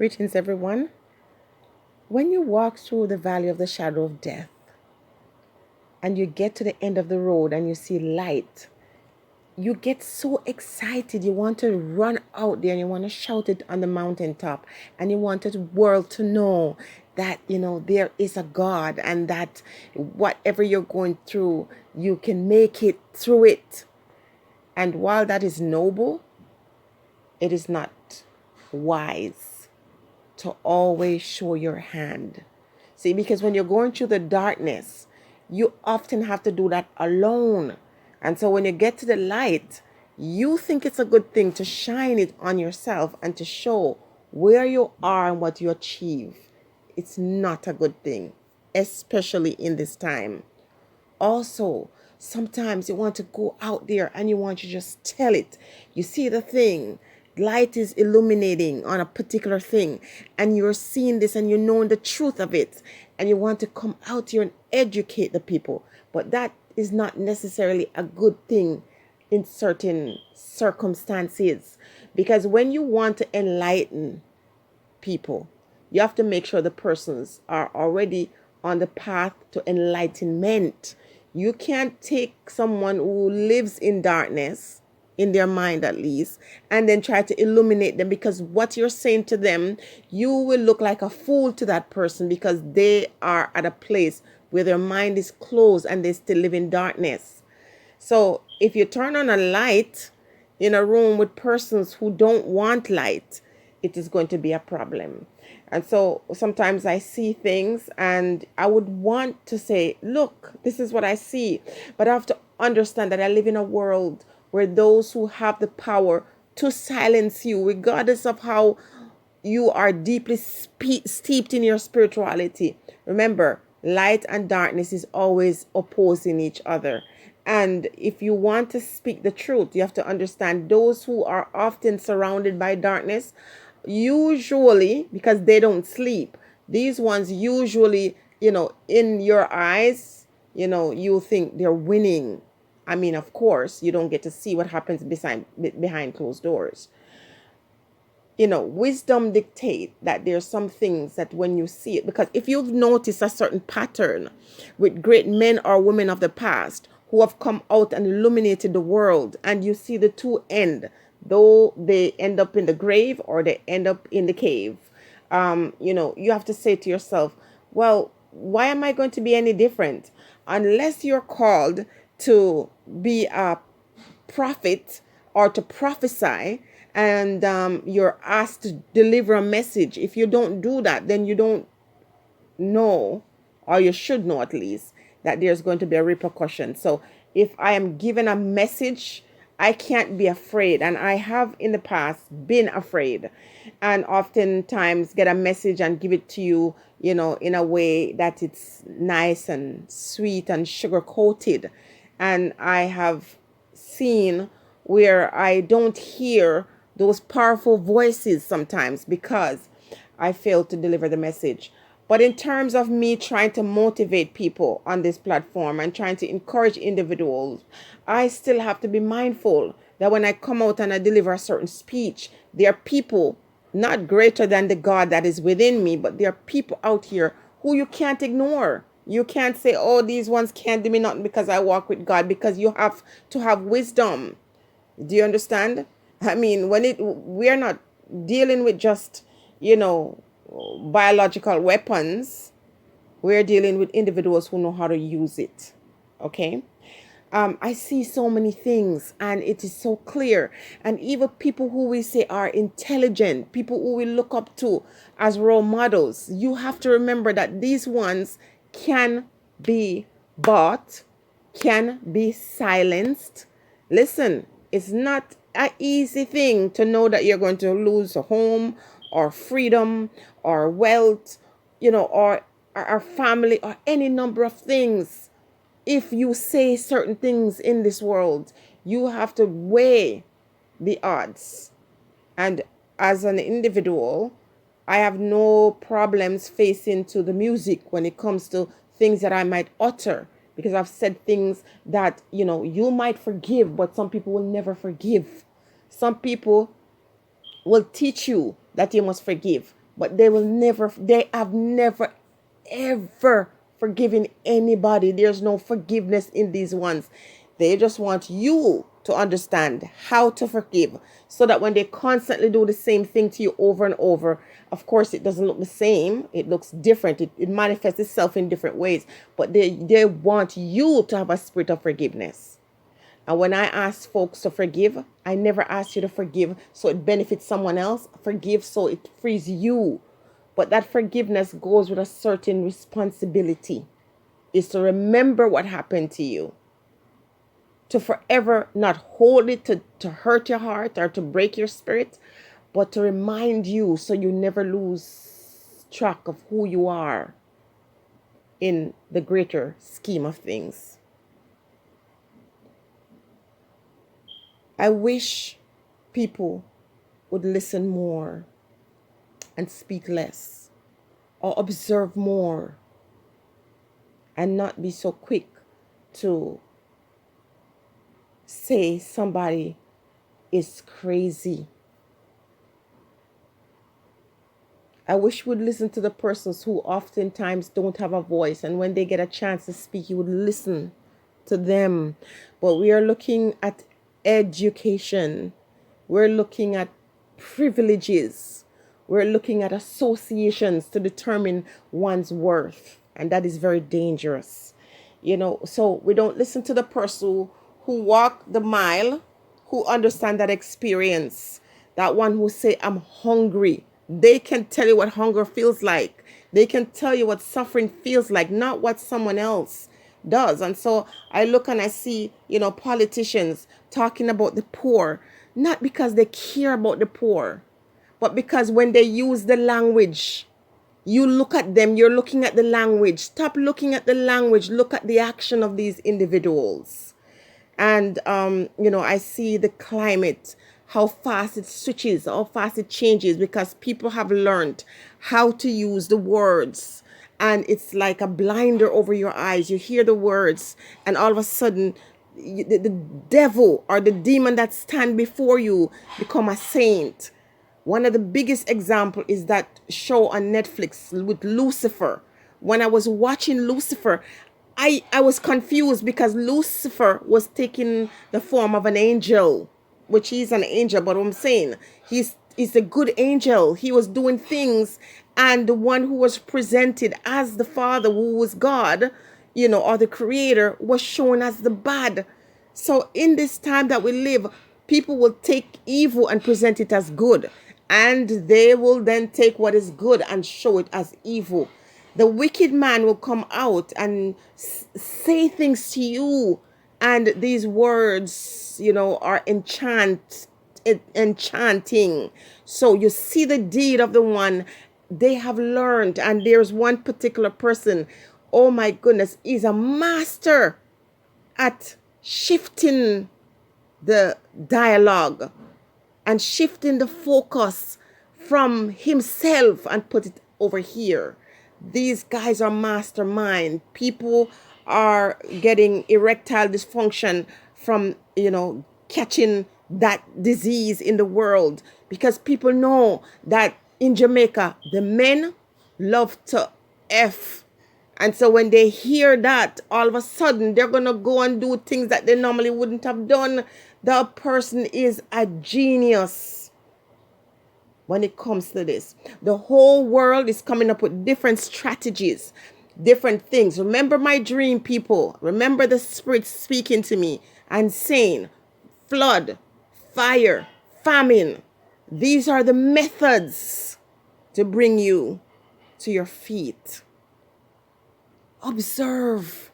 Greetings, everyone. When you walk through the valley of the shadow of death and you get to the end of the road and you see light, you get so excited. You want to run out there and you want to shout it on the mountaintop, and you want the world to know that, there is a God, and that whatever you're going through, you can make it through it. And while that is noble, it is not wise to always show your hand. See, because when you're going through the darkness, you often have to do that alone. And so when you get to the light, you think it's a good thing to shine it on yourself and to show where you are and what you achieve. It's not a good thing, especially in this time. Also, sometimes you want to go out there and you want to just tell it. You see the thing, light is illuminating on a particular thing, and you're seeing this and you're knowing the truth of it, and you want to come out here and educate the people. But that is not necessarily a good thing in certain circumstances, because when you want to enlighten people, you have to make sure the persons are already on the path to enlightenment. You can't take someone who lives in darkness, in their mind at least, and then try to illuminate them, because what you're saying to them, you will look like a fool to that person, because they are at a place where their mind is closed and they still live in darkness. So if you turn on a light in a room with persons who don't want light, it is going to be a problem. And so sometimes I see things and I would want to say, look, this is what I see. But I have to understand that I live in a world where those who have the power to silence you, regardless of how you are deeply steeped in your spirituality. Remember, light and darkness is always opposing each other. And if you want to speak the truth, you have to understand those who are often surrounded by darkness, usually, because they don't sleep, these ones usually, in your eyes, you think they're winning. I mean, of course, you don't get to see what happens behind closed doors. Wisdom dictate that there's some things that when you see it, because if you've noticed a certain pattern with great men or women of the past who have come out and illuminated the world, and you see the two end, though they end up in the grave or they end up in the cave, you have to say to yourself, well, why am I going to be any different? Unless you're called to be a prophet or to prophesy, and you're asked to deliver a message. If you don't do that, then you don't know, or you should know at least, that there's going to be a repercussion. So if I am given a message, I can't be afraid. And I have in the past been afraid, and oftentimes get a message and give it to you, in a way that it's nice and sweet and sugar coated. And I have seen where I don't hear those powerful voices sometimes because I failed to deliver the message. But in terms of me trying to motivate people on this platform and trying to encourage individuals, I still have to be mindful that when I come out and I deliver a certain speech, there are people not greater than the God that is within me, but there are people out here who you can't ignore. You can't say, oh, these ones can't do me nothing because I walk with God, because you have to have wisdom. Do you understand? I mean, we're not dealing with just, biological weapons. We're dealing with individuals who know how to use it. Okay? I see so many things, and it is so clear. And even people who we say are intelligent, people who we look up to as role models, you have to remember that these ones can be bought, can be silenced. Listen, it's not an easy thing to know that you're going to lose a home or freedom or wealth, or our family, or any number of things. If you say certain things in this world, you have to weigh the odds. And as an individual, I have no problems facing to the music when it comes to things that I might utter, because I've said things that, you might forgive, but some people will never forgive. Some people will teach you that you must forgive, but they have never, ever forgiven anybody. There's no forgiveness in these ones. They just want you to understand how to forgive, so that when they constantly do the same thing to you over and over, of course, it doesn't look the same. It looks different. It manifests itself in different ways, but they want you to have a spirit of forgiveness. And when I ask folks to forgive, I never ask you to forgive so it benefits someone else. Forgive so it frees you. But that forgiveness goes with a certain responsibility. Is to remember what happened to you. To forever not hold it to hurt your heart or to break your spirit, but to remind you so you never lose track of who you are in the greater scheme of things. I wish people would listen more and speak less, or observe more and not be so quick to say somebody is crazy. I wish you would listen to the persons who oftentimes don't have a voice, and when they get a chance to speak, you would listen to them. But we are looking at education. We're looking at privileges. We're looking at associations to determine one's worth. And that is very dangerous. So we don't listen to the person who walked the mile, who understand that experience. That one who say, I'm hungry. They can tell you what hunger feels like. They can tell you what suffering feels like, not what someone else does. And so I look and I see, politicians talking about the poor, not because they care about the poor, but because when they use the language, you look at them, you're looking at the language. Stop looking at the language. Look at the action of these individuals. And, I see the climate, how fast it switches, how fast it changes, because people have learned how to use the words. And it's like a blinder over your eyes. You hear the words, and all of a sudden, the devil or the demon that stand before you become a saint. One of the biggest example is that show on Netflix with Lucifer. When I was watching Lucifer, I was confused because Lucifer was taking the form of an angel, which he's an angel, but what I'm saying, he's a good angel. He was doing things, and the one who was presented as the Father, who was God, or the Creator, was shown as the bad. So in this time that we live, people will take evil and present it as good, and they will then take what is good and show it as evil. The wicked man will come out and say things to you, and these words, are enchanting. So you see the deed of the one. They have learned, and there's one particular person, oh my goodness, he's a master at shifting the dialogue and shifting the focus from himself and put it over here. These guys are mastermind. People are getting erectile dysfunction from, catching that disease in the world, because people know that in Jamaica, the men love to F. And so when they hear that, all of a sudden, they're going to go and do things that they normally wouldn't have done. The person is a genius when it comes to this. The whole world is coming up with different strategies, different things. Remember my dream, people. Remember the Spirit speaking to me and saying, flood, fire, famine. These are the methods to bring you to your feet. Observe.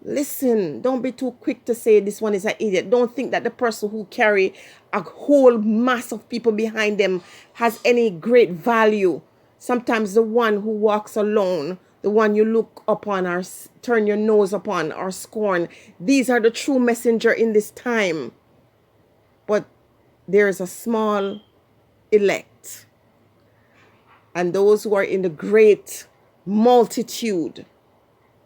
Listen. Don't be too quick to say this one is an idiot. Don't think that the person who carry a whole mass of people behind them has any great value. Sometimes the one who walks alone, the one you look upon or turn your nose upon or scorn, these are the true messenger in this time. But there is a small elect. And those who are in the great multitude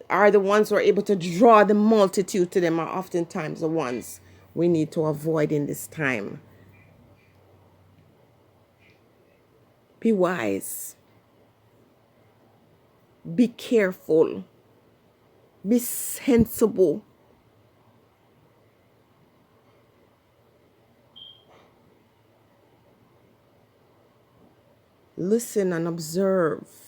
are the ones who are able to draw the multitude to them, are oftentimes the ones we need to avoid in this time. Be wise. Be careful. Be sensible. Listen and observe.